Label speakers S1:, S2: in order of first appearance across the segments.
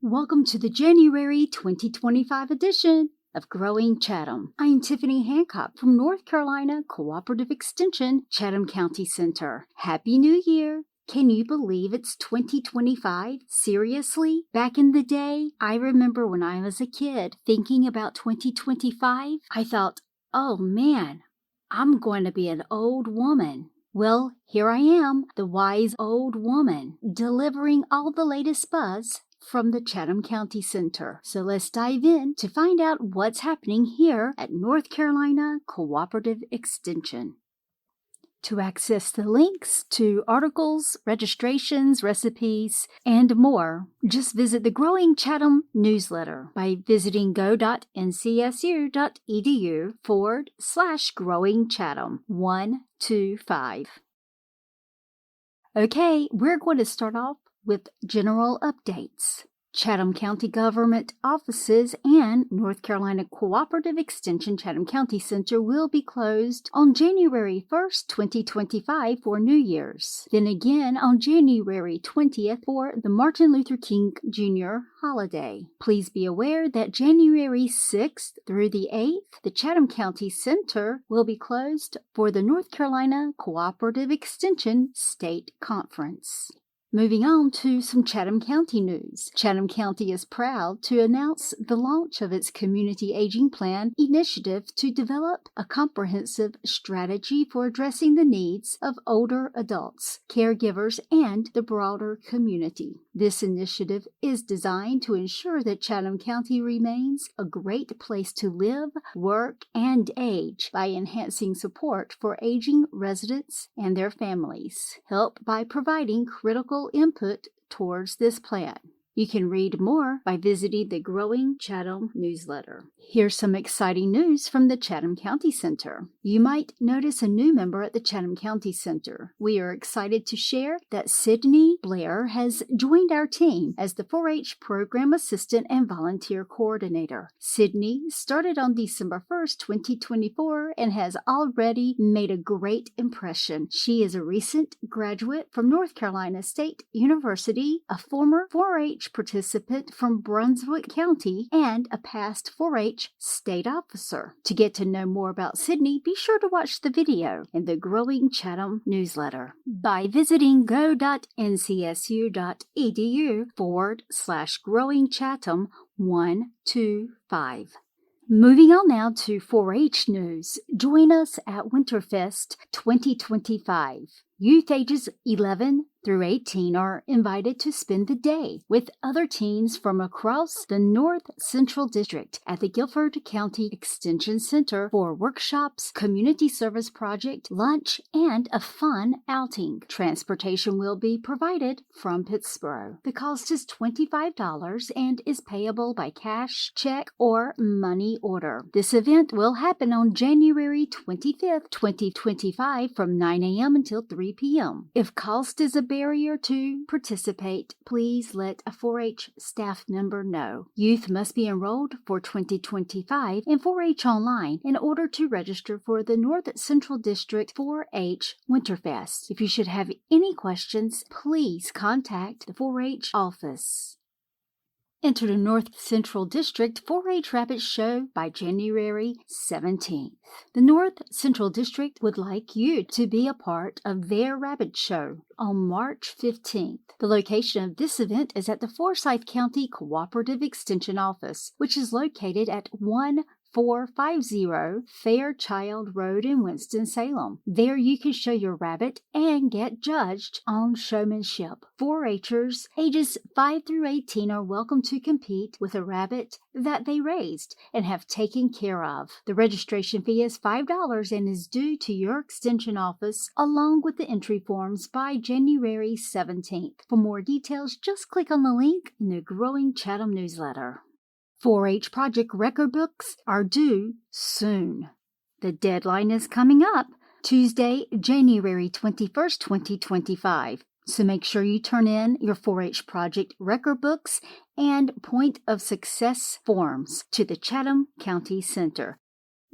S1: Welcome to the January 2025 edition of Growing Chatham. I'm Tiffany Hancock from North Carolina Cooperative Extension, Chatham County Center. Happy New Year! Can you believe it's 2025? Seriously? Back in the day, I remember when I was a kid thinking about 2025, I thought, oh man, I'm going to be an old woman. Well, here I am, the wise old woman, delivering all the latest buzz from the Chatham County Center. So let's dive in to find out what's happening here at North Carolina Cooperative Extension. To access the links to articles, registrations, recipes, and more, just visit the Growing Chatham newsletter by visiting go.ncsu.edu/growingchatham125. Okay, we're going to start off with general updates. Chatham County government offices and North Carolina Cooperative Extension Chatham County Center will be closed on January 1st, 2025 for New Year's. Then again on January 20th for the Martin Luther King Jr. holiday. Please be aware that January 6th through the 8th, the Chatham County Center will be closed for the North Carolina Cooperative Extension State Conference. Moving on to some Chatham County news. Chatham County is proud to announce the launch of its Community Aging Plan initiative to develop a comprehensive strategy for addressing the needs of older adults, caregivers, and the broader community. This initiative is designed to ensure that Chatham County remains a great place to live, work, and age by enhancing support for aging residents and their families. Help by providing critical input towards this plan. You can read more by visiting the Growing Chatham newsletter. Here's some exciting news from the Chatham County Center. You might notice a new member at the Chatham County Center. We are excited to share that Sydney Blair has joined our team as the 4-H Program Assistant and Volunteer Coordinator. Sydney started on December 1st, 2024 and has already made a great impression. She is a recent graduate from North Carolina State University, a former 4-H participant from Brunswick County, and a past 4-H state officer. To get to know more about Sydney, be sure to watch the video in the Growing Chatham newsletter by visiting go.ncsu.edu/growingchatham125. Moving on now to 4-H news. Join us at Winterfest 2025. Youth ages 11 through 18 are invited to spend the day with other teens from across the North Central District at the Guilford County Extension Center for workshops, community service project, lunch, and a fun outing. Transportation will be provided from Pittsboro. The cost is $25 and is payable by cash, check, or money order. This event will happen on January 25th, 2025 from 9 a.m. until 3 p.m. If cost is a barrier to participate, please let a 4-H staff member know. Youth must be enrolled for 2025 in 4-H online in order to register for the North Central District 4-H Winterfest. If you should have any questions, please contact the 4-H office. Enter the North Central District 4-H Rabbit Show by January 17th. The North Central District would like you to be a part of their rabbit show on March 15th. The location of this event is at the Forsyth County Cooperative Extension Office, which is located at 1450 Fairchild Road in Winston-Salem. There you can show your rabbit and get judged on showmanship. 4-Hers ages 5 through 18 are welcome to compete with a rabbit that they raised and have taken care of. The registration fee is $5 and is due to your extension office along with the entry forms by January 17th. For more details, just click on the link in the Growing Chatham newsletter. 4-H project record books are due soon. The deadline is coming up Tuesday, January 21st, 2025. So make sure you turn in your 4-H project record books and point of success forms to the Chatham County Center.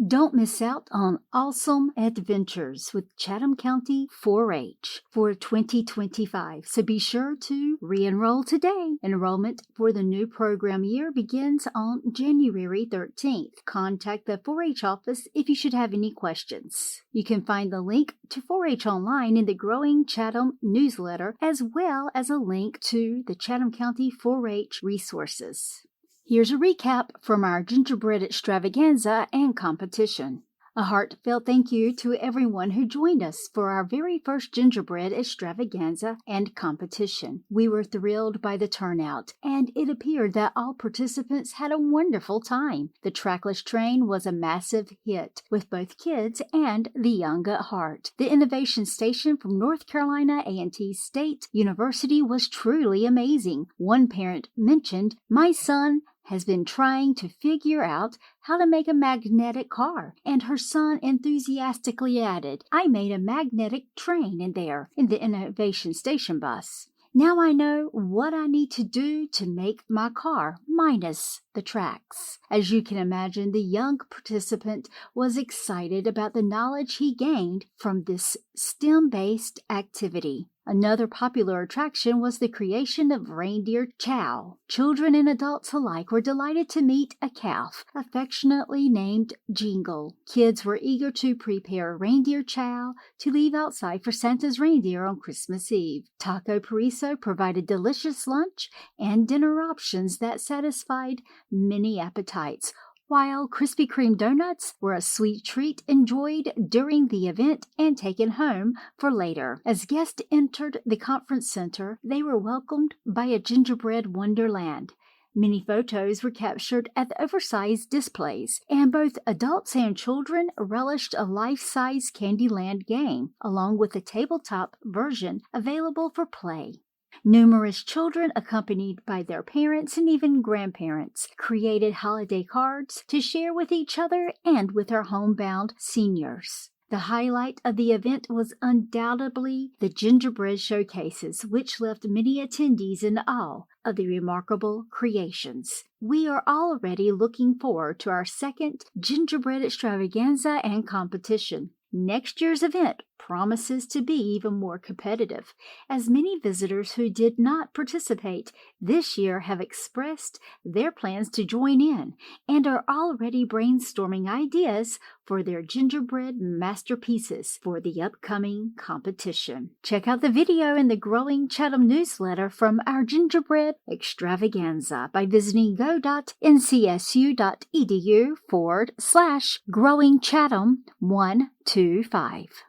S1: Don't miss out on awesome adventures with Chatham County 4-H for 2025, so be sure to re-enroll today. Enrollment for the new program year begins on January 13th. Contact the 4-H office if you should have any questions. You can find the link to 4-H online in the Growing Chatham newsletter, as well as a link to the Chatham County 4-H resources. Here's a recap from our gingerbread extravaganza and competition. A heartfelt thank you to everyone who joined us for our very first gingerbread extravaganza and competition. We were thrilled by the turnout, and it appeared that all participants had a wonderful time. The trackless train was a massive hit with both kids and the young at heart. The innovation station from North Carolina A&T State University was truly amazing. One parent mentioned, "My son has been trying to figure out how to make a magnetic car," and her son enthusiastically added, "I made a magnetic train in the innovation station bus. Now I know what I need to do to make my car, minus the tracks." As you can imagine, the young participant was excited about the knowledge he gained from this STEM-based activity. Another popular attraction was the creation of reindeer chow. Children and adults alike were delighted to meet a calf, affectionately named Jingle. Kids were eager to prepare reindeer chow to leave outside for Santa's reindeer on Christmas Eve. Taco Paraiso provided delicious lunch and dinner options that satisfied many appetites, while Krispy Kreme donuts were a sweet treat enjoyed during the event and taken home for later. As guests entered the conference center, they were welcomed by a gingerbread wonderland. Many photos were captured at the oversized displays, and both adults and children relished a life-size Candyland game, along with a tabletop version available for play. Numerous children, accompanied by their parents and even grandparents, created holiday cards to share with each other and with our homebound seniors. The highlight of the event was undoubtedly the gingerbread showcases, which left many attendees in awe of the remarkable creations. We are already looking forward to our second gingerbread extravaganza and competition. Next year's event promises to be even more competitive, as many visitors who did not participate this year have expressed their plans to join in and are already brainstorming ideas for their gingerbread masterpieces for the upcoming competition. Check out the video in the Growing Chatham newsletter from our gingerbread extravaganza by visiting go.ncsu.edu/growingchatham125.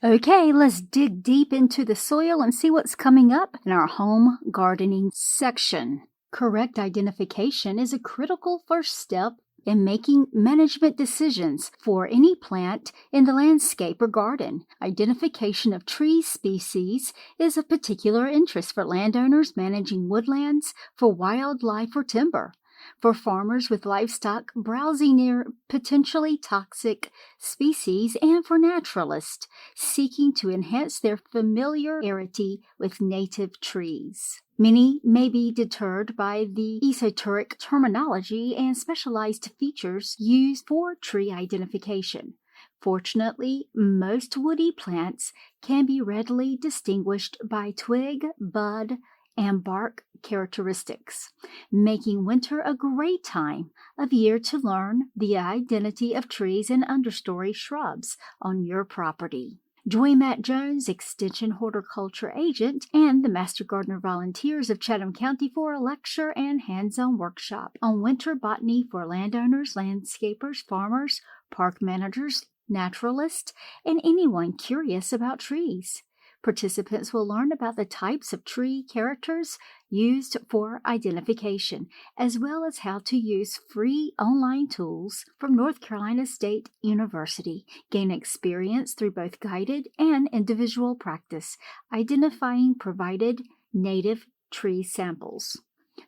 S1: Okay, let's dig deep into the soil and see what's coming up in our home gardening section. Correct identification is a critical first step in making management decisions for any plant in the landscape or garden. Identification of tree species is of particular interest for landowners managing woodlands for wildlife or timber, for farmers with livestock browsing near potentially toxic species, and for naturalists seeking to enhance their familiarity with native trees. Many may be deterred by the esoteric terminology and specialized features used for tree identification. Fortunately, most woody plants can be readily distinguished by twig, bud, and bark characteristics, making winter a great time of year to learn the identity of trees and understory shrubs on your property. Join Matt Jones, Extension Horticulture Agent, and the Master Gardener Volunteers of Chatham County for a lecture and hands-on workshop on winter botany for landowners, landscapers, farmers, park managers, naturalists, and anyone curious about trees. Participants will learn about the types of tree characters used for identification, as well as how to use free online tools from North Carolina State University. Gain experience through both guided and individual practice, identifying provided native tree samples.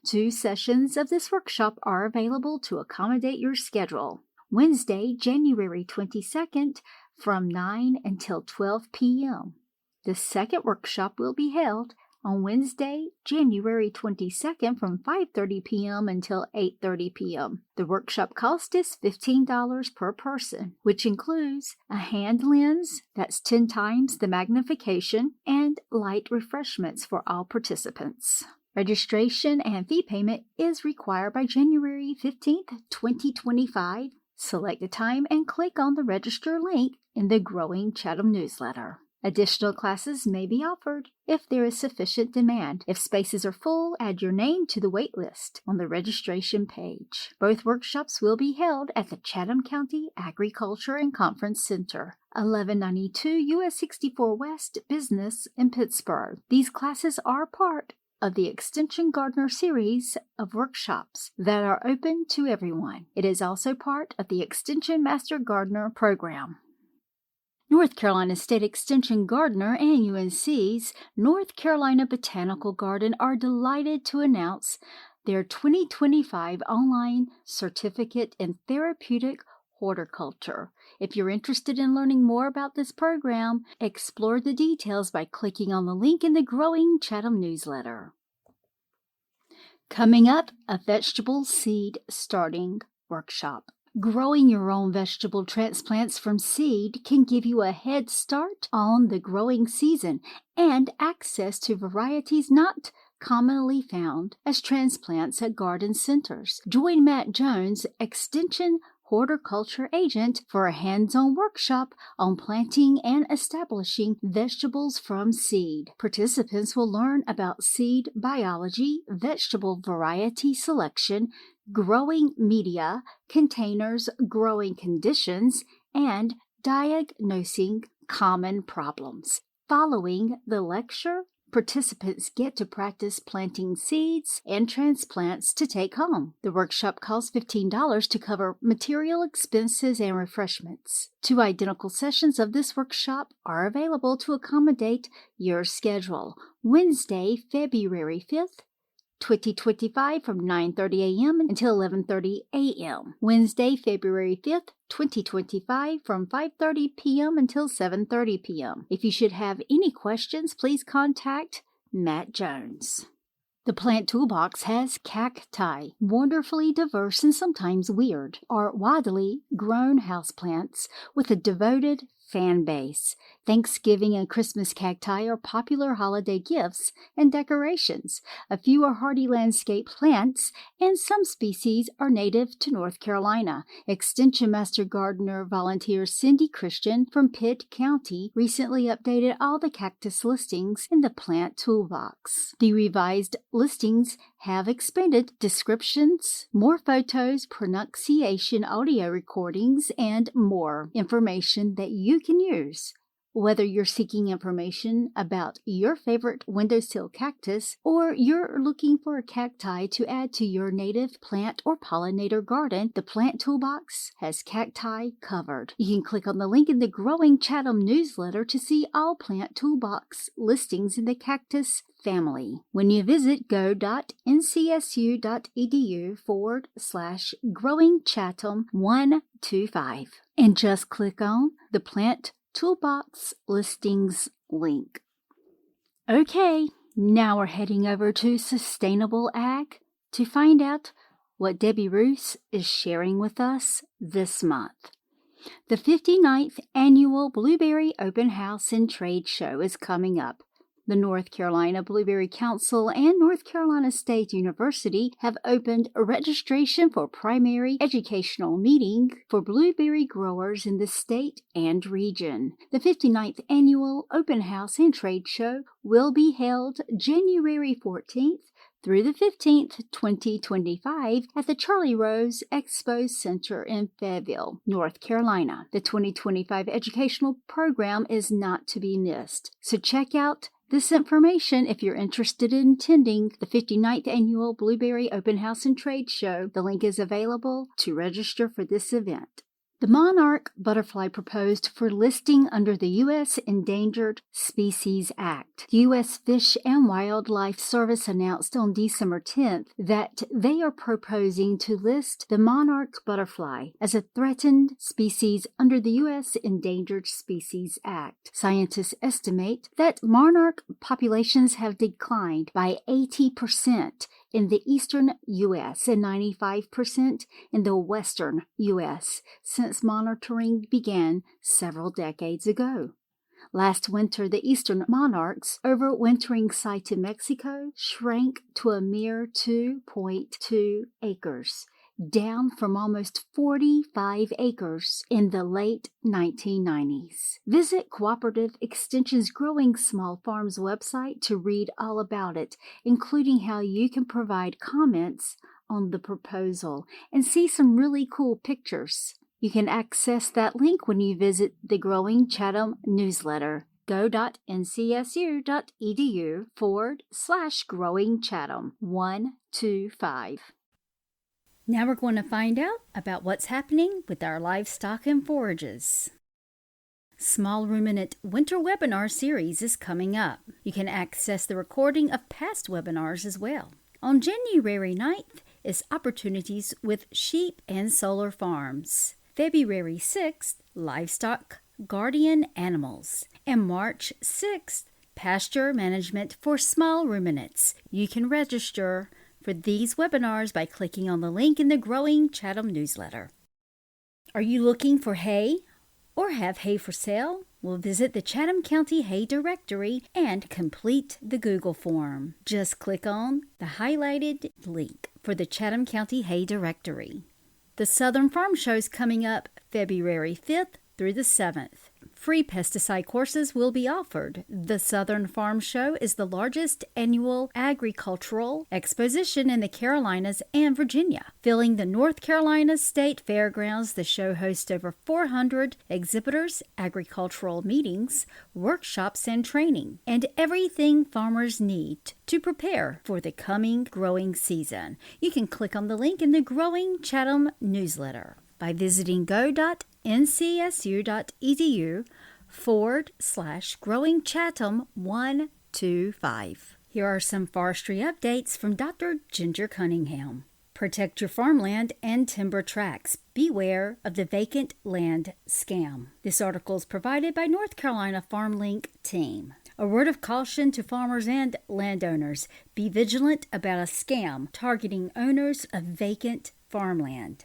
S1: 2 sessions of this workshop are available to accommodate your schedule. Wednesday, January 22nd, from 9 until 12 p.m. The second workshop will be held on Wednesday, January 22nd from 5:30 p.m. until 8:30 p.m. The workshop cost is $15 per person, which includes a hand lens that's 10 times the magnification and light refreshments for all participants. Registration and fee payment is required by January 15th, 2025. Select a time and click on the register link in the Growing Chatham newsletter. Additional classes may be offered if there is sufficient demand. If spaces are full, add your name to the wait list on the registration page. Both workshops will be held at the Chatham County Agriculture and Conference Center, 1192 US 64 West Business in Pittsburgh. These classes are part of the Extension Gardener series of workshops that are open to everyone. It is also part of the Extension Master Gardener program. North Carolina State Extension Gardener and UNC's North Carolina Botanical Garden are delighted to announce their 2025 online certificate in therapeutic horticulture. If you're interested in learning more about this program, explore the details by clicking on the link in the Growing Chatham newsletter. Coming up, a vegetable seed starting workshop. Growing your own vegetable transplants from seed can give you a head start on the growing season and access to varieties not commonly found as transplants at garden centers. Join Matt Jones, Extension horticulture agent, for a hands-on workshop on planting and establishing vegetables from seed. Participants will learn about seed biology, vegetable variety selection, growing media, containers, growing conditions, and diagnosing common problems. Following the lecture, participants get to practice planting seeds and transplants to take home. The workshop costs $15 to cover material expenses and refreshments. 2 identical sessions of this workshop are available to accommodate your schedule. Wednesday, February 5th, 2025 from 9:30 a.m. until 11:30 a.m. Wednesday, February 5th, 2025 from 5:30 p.m. until 7:30 p.m. If you should have any questions, please contact Matt Jones. The Plant Toolbox has cacti, wonderfully diverse and sometimes weird, are widely grown houseplants with a devoted fan base. Thanksgiving and Christmas cacti are popular holiday gifts and decorations. A few are hardy landscape plants, and some species are native to North Carolina. Extension Master Gardener volunteer Cindy Christian from Pitt County recently updated all the cactus listings in the Plant Toolbox. The revised listings have expanded descriptions, more photos, pronunciation, audio recordings, and more information that you can use. Whether you're seeking information about your favorite windowsill cactus or you're looking for a cacti to add to your native plant or pollinator garden, the Plant Toolbox has cacti covered. You can click on the link in the Growing Chatham newsletter to see all Plant Toolbox listings in the cactus family. When you visit go.ncsu.edu/growingchatham125 and just click on the Plant Toolbox listings link. Okay, now we're heading over to Sustainable Ag to find out what Debbie Roos is sharing with us this month. The 59th Annual Blueberry Open House and Trade Show is coming up. The North Carolina Blueberry Council and North Carolina State University have opened a registration for primary educational meeting for blueberry growers in the state and region. The 59th Annual Open House and Trade Show will be held January 14th through the 15th, 2025 at the Charlie Rose Expo Center in Fayetteville, North Carolina. The 2025 educational program is not to be missed, so check out this information if you're interested in attending the 59th Annual Blueberry Open House and Trade Show. The link is available to register for this event. The monarch butterfly proposed for listing under the U.S. Endangered Species Act. The U.S. Fish and Wildlife Service announced on December 10th that they are proposing to list the monarch butterfly as a threatened species under the U.S. Endangered Species Act. Scientists estimate that monarch populations have declined by 80% in the eastern U.S. and 95% in the western U.S. since monitoring began several decades ago. Last winter, the eastern monarch's overwintering site in Mexico shrank to a mere 2.2 acres, down from almost 45 acres in the late 1990s. Visit Cooperative Extension's Growing Small Farms website to read all about it, including how you can provide comments on the proposal and see some really cool pictures. You can access that link when you visit the Growing Chatham newsletter. go.ncsu.edu/Growing Chatham 125. Now we're going to find out about what's happening with our livestock and forages. Small Ruminant Winter Webinar Series is coming up. You can access the recording of past webinars as well. On January 9th is Opportunities with Sheep and Solar Farms. February 6th, Livestock Guardian Animals. And March 6th, Pasture Management for Small Ruminants. You can register for these webinars by clicking on the link in the Growing Chatham newsletter. Are you looking for hay or have hay for sale? Well, visit the Chatham County Hay Directory and complete the Google form. Just click on the highlighted link for the Chatham County Hay Directory. The Southern Farm Show is coming up February 5th through the 7th. Free pesticide courses will be offered. The Southern Farm Show is the largest annual agricultural exposition in the Carolinas and Virginia. Filling the North Carolina State Fairgrounds, the show hosts over 400 exhibitors, agricultural meetings, workshops, and training, and everything farmers need to prepare for the coming growing season. You can click on the link in the Growing Chatham newsletter by visiting go.ncsu.edu/Growing Chatham 125. Here are some forestry updates from Dr. Ginger Cunningham. Protect your farmland and timber tracts. Beware of the vacant land scam. This article is provided by North Carolina FarmLink team. A word of caution to farmers and landowners. Be vigilant about a scam targeting owners of vacant farmland.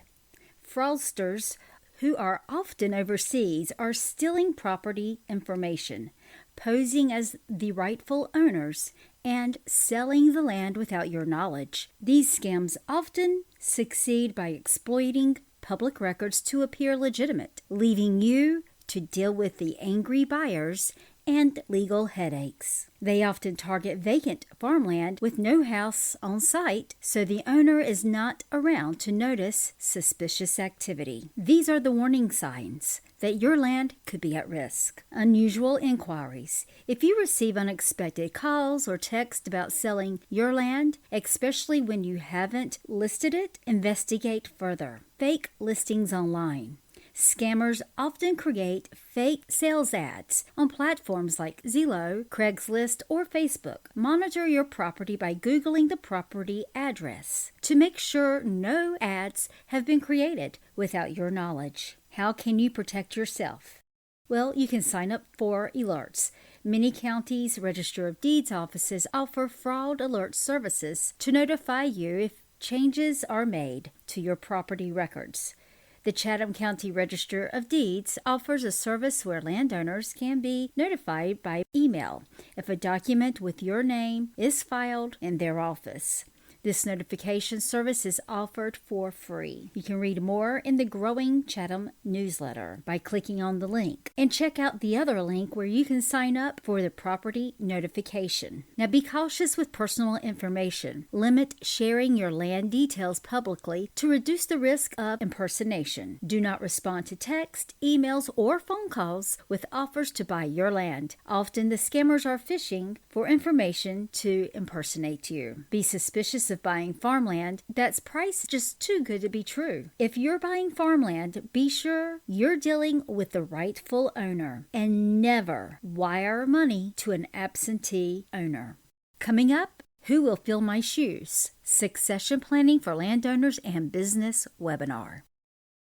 S1: Fraudsters, who are often overseas, are stealing property information, posing as the rightful owners, and selling the land without your knowledge. These scams often succeed by exploiting public records to appear legitimate, leaving you to deal with the angry buyers and legal headaches. They often target vacant farmland with no house on site, so the owner is not around to notice suspicious activity. These are the warning signs that your land could be at risk. Unusual inquiries. If you receive unexpected calls or texts about selling your land, especially when you haven't listed it, investigate further. Fake listings online. Scammers often create fake sales ads on platforms like Zillow, Craigslist, or Facebook. Monitor your property by Googling the property address to make sure no ads have been created without your knowledge. How can you protect yourself? Well, you can sign up for alerts. Many counties' Register of Deeds offices offer fraud alert services to notify you if changes are made to your property records. The Chatham County Register of Deeds offers a service where landowners can be notified by email if a document with your name is filed in their office. This notification service is offered for free. You can read more in the Growing Chatham newsletter by clicking on the link. And check out the other link where you can sign up for the property notification. Now be cautious with personal information. Limit sharing your land details publicly to reduce the risk of impersonation. Do not respond to text, emails, or phone calls with offers to buy your land. Often the scammers are fishing for information to impersonate you. Be suspicious business of buying farmland that's priced just too good to be true. If you're buying farmland, be sure you're dealing with the rightful owner and never wire money to an absentee owner. Coming up, Who Will Fill My Shoes? Succession Planning for Landowners and Business webinar.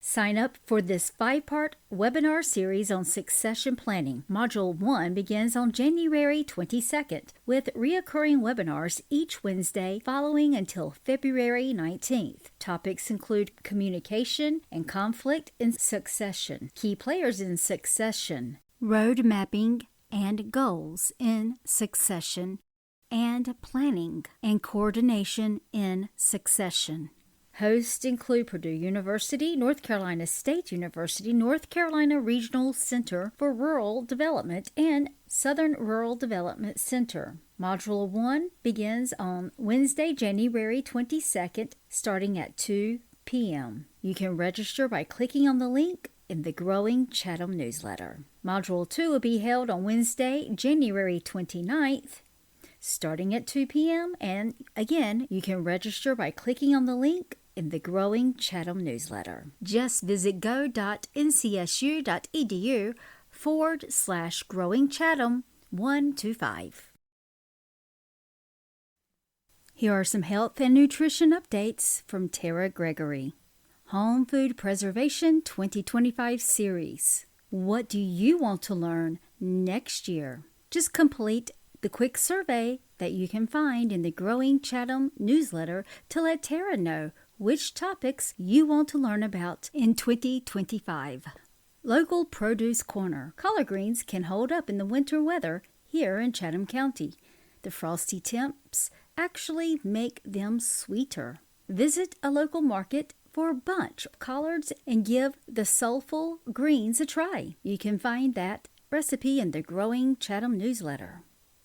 S1: Sign up for this 5-part webinar series on succession planning. Module 1 begins on January 22nd with reoccurring webinars each Wednesday following until February 19th. Topics include communication and conflict in succession, key players in succession, road mapping and goals in succession, and planning and coordination in succession. Hosts include Purdue University, North Carolina State University, North Carolina Regional Center for Rural Development, and Southern Rural Development Center. Module 1 begins on Wednesday, January 22nd, starting at 2 p.m. You can register by clicking on the link in the Growing Chatham newsletter. Module 2 will be held on Wednesday, January 29th, starting at 2 p.m. And again, you can register by clicking on the link in the Growing Chatham newsletter. Just visit go.ncsu.edu/growingchatham125. Here are some health and nutrition updates from Tara Gregory. Home Food Preservation 2025 series. What do you want to learn next year? Just complete the quick survey that you can find in the Growing Chatham newsletter to let Tara know which topics you want to learn about in 2025. Local Produce Corner. Collard greens can hold up in the winter weather here in Chatham County. The frosty temps actually make them sweeter. Visit a local market for a bunch of collards and give the soulful greens a try. You can find that recipe in the Growing Chatham newsletter.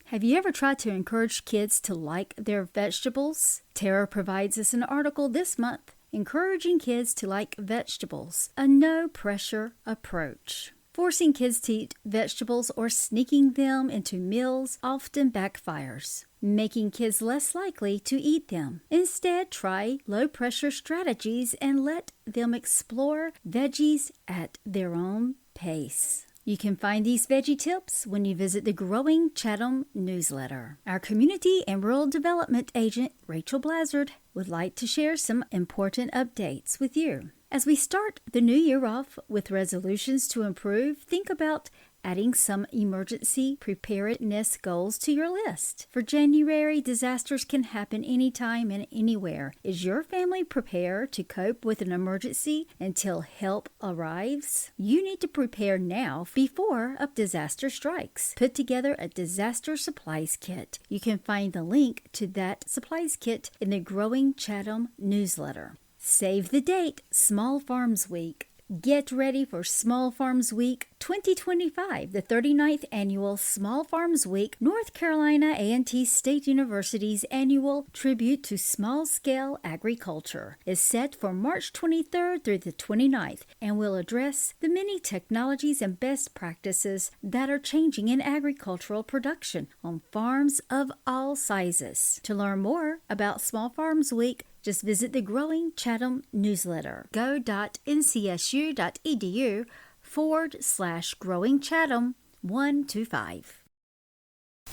S1: Have you ever tried to encourage kids to like their vegetables? Tara provides us an article this month, Encouraging Kids to Like Vegetables, a no-pressure approach. Forcing kids to eat vegetables or sneaking them into meals often backfires, making kids less likely to eat them. Instead, try low-pressure strategies and let them explore veggies at their own pace. You can find these veggie tips when you visit the Growing Chatham newsletter. Our Community and Rural Development Agent, Rachel Blazard, would like to share some important updates with you. As we start the new year off with resolutions to improve, think about adding some emergency preparedness goals to your list. For January, disasters can happen anytime and anywhere. Is your family prepared to cope with an emergency until help arrives? You need to prepare now before a disaster strikes. Put together a disaster supplies kit. You can find the link to that supplies kit in the Growing Chatham newsletter. Save the date, Small Farms Week. Get ready for Small Farms Week 2025, the 39th Annual Small Farms Week, North Carolina A&T State University's annual tribute to small-scale agriculture, is set for March 23rd through the 29th and will address the many technologies and best practices that are changing in agricultural production on farms of all sizes. To learn more about Small Farms Week, just visit the Growing Chatham newsletter. go.ncsu.edu/growingchatham125.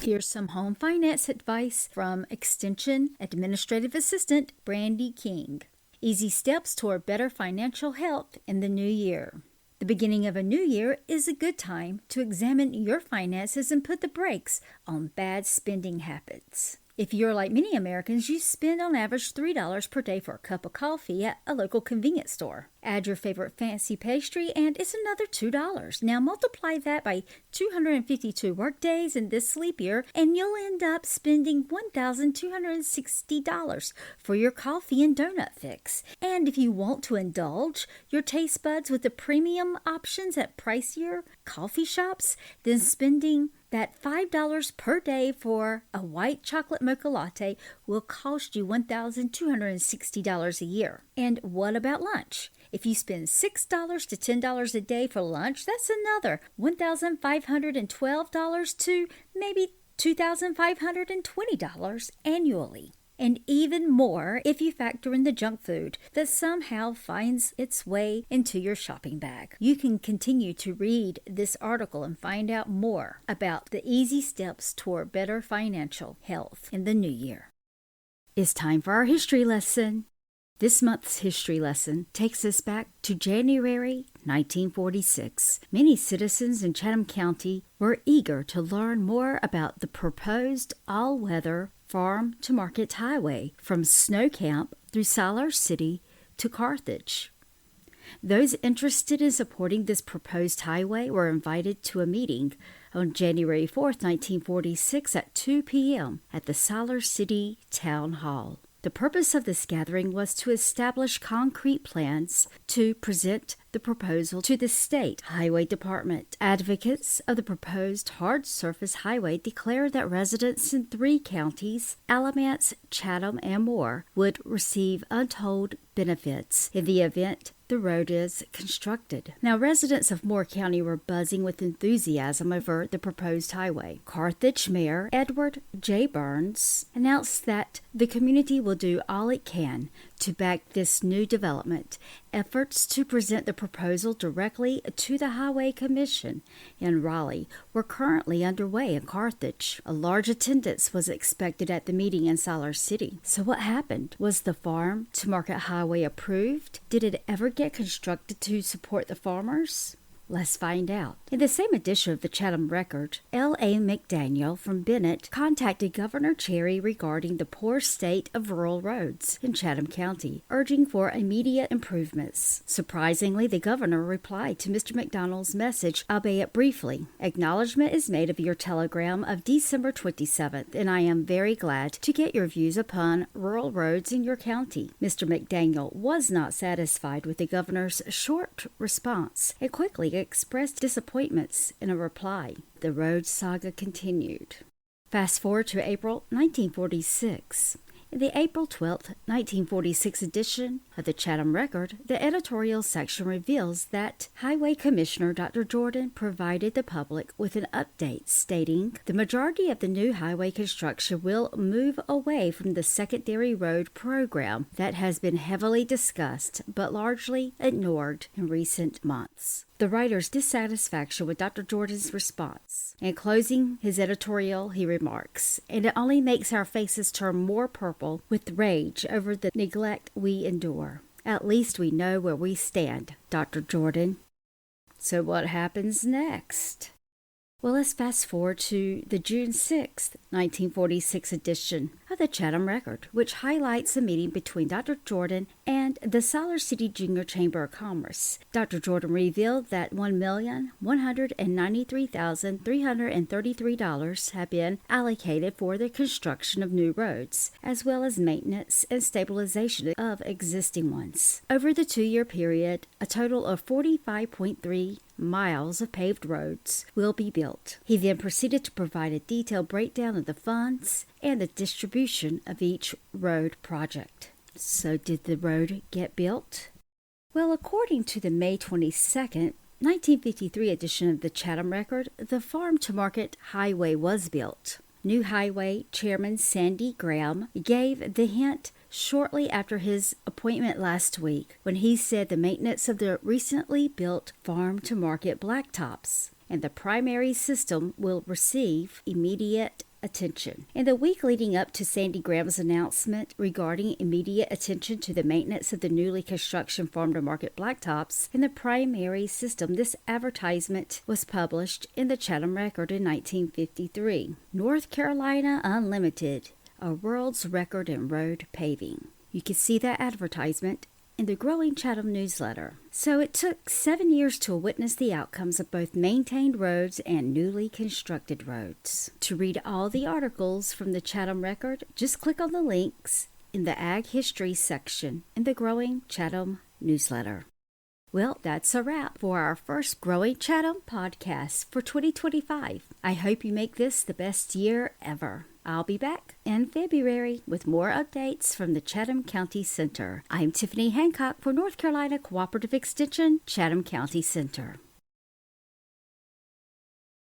S1: Here's some home finance advice from Extension Administrative Assistant Brandy King. Easy steps toward better financial health in the new year. The beginning of a new year is a good time to examine your finances and put the brakes on bad spending habits. If you're like many Americans, you spend on average $3 per day for a cup of coffee at a local convenience store. Add your favorite fancy pastry and it's another $2. Now multiply that by 252 work days in this sleep year and you'll end up spending $1,260 for your coffee and donut fix. And if you want to indulge your taste buds with the premium options at pricier coffee shops, then spending that $5 per day for a white chocolate mocha latte will cost you $1,260 a year. And what about lunch? If you spend $6 to $10 a day for lunch, that's another $1,512 to maybe $2,520 annually. and even more if you factor in the junk food that somehow finds its way into your shopping bag. You can continue to read this article and find out more about the easy steps toward better financial health in the new year. It's time for our history lesson. This month's history lesson takes us back to January 1946. Many citizens in Chatham County were eager to learn more about the proposed all-weather farm-to-market highway from Snow Camp through Siler City to Carthage. Those interested in supporting this proposed highway were invited to a meeting on January 4th, 1946 at 2 p.m. at the Siler City Town Hall. The purpose of this gathering was to establish concrete plans to present the proposal to the State Highway Department. Advocates of the proposed hard surface highway declared that residents in 3 counties, Alamance, Chatham, and Moore, would receive untold benefits in the event the road is constructed. Now, residents of Moore County were buzzing with enthusiasm over the proposed highway. Carthage Mayor Edward J. Burns announced that the community will do all it can to back this new development. Efforts to present the proposal directly to the Highway Commission in Raleigh were currently underway in Carthage. A large attendance was expected at the meeting in Siler City. So what happened? Was the farm-to-market highway approved? Did it ever get constructed to support the farmers? Let's find out. In the same edition of the Chatham Record, L.A. McDaniel from Bennett contacted Governor Cherry regarding the poor state of rural roads in Chatham County, urging for immediate improvements. Surprisingly, the governor replied to Mr. McDonald's message, albeit briefly. Acknowledgement is made of your telegram of December 27th, and I am very glad to get your views upon rural roads in your county. Mr. McDaniel was not satisfied with the governor's short response and quickly expressed disappointments in a reply. The road saga continued. Fast forward to April 1946. In the April 12, 1946 edition of the Chatham Record, the editorial section reveals that Highway Commissioner Dr. Jordan provided the public with an update stating the majority of the new highway construction will move away from the secondary road program that has been heavily discussed but largely ignored in recent months. The writer's dissatisfaction with Dr. Jordan's response. In closing his editorial, he remarks, and it only makes our faces turn more purple with rage over the neglect we endure. At least we know where we stand, Dr. Jordan. So what happens next? Well, let's fast forward to the June 6, 1946 edition of the Chatham Record, which highlights a meeting between Dr. Jordan and the Siler City Junior Chamber of Commerce. Dr. Jordan revealed that $1,193,333 have been allocated for the construction of new roads, as well as maintenance and stabilization of existing ones. Over the 2-year period, a total of 45.3 miles of paved roads will be built. He then proceeded to provide a detailed breakdown of the funds and the distribution of each road project. So did the road get built? Well, according to the May 22nd, 1953 edition of the Chatham Record, the farm-to-market highway was built. New Highway Chairman Sandy Graham gave the hint shortly after his appointment last week when he said the maintenance of the recently built farm-to-market blacktops and the primary system will receive immediate attention. In the week leading up to Sandy Graham's announcement regarding immediate attention to the maintenance of the newly construction farm-to-market blacktops and the primary system, this advertisement was published in the Chatham Record in 1953. North Carolina Unlimited, a world's record in road paving. You can see that advertisement in the growing Chatham newsletter. So it took 7 years to witness the outcomes of both maintained roads and newly constructed roads. To read all the articles from the Chatham Record, just click on the links in the Ag History section in the growing Chatham newsletter. Well, that's a wrap for our first Growing Chatham podcast for 2025. I hope you make this the best year ever. I'll be back in February with more updates from the Chatham County Center. I'm Tiffany Hancock for North Carolina Cooperative Extension, Chatham County Center.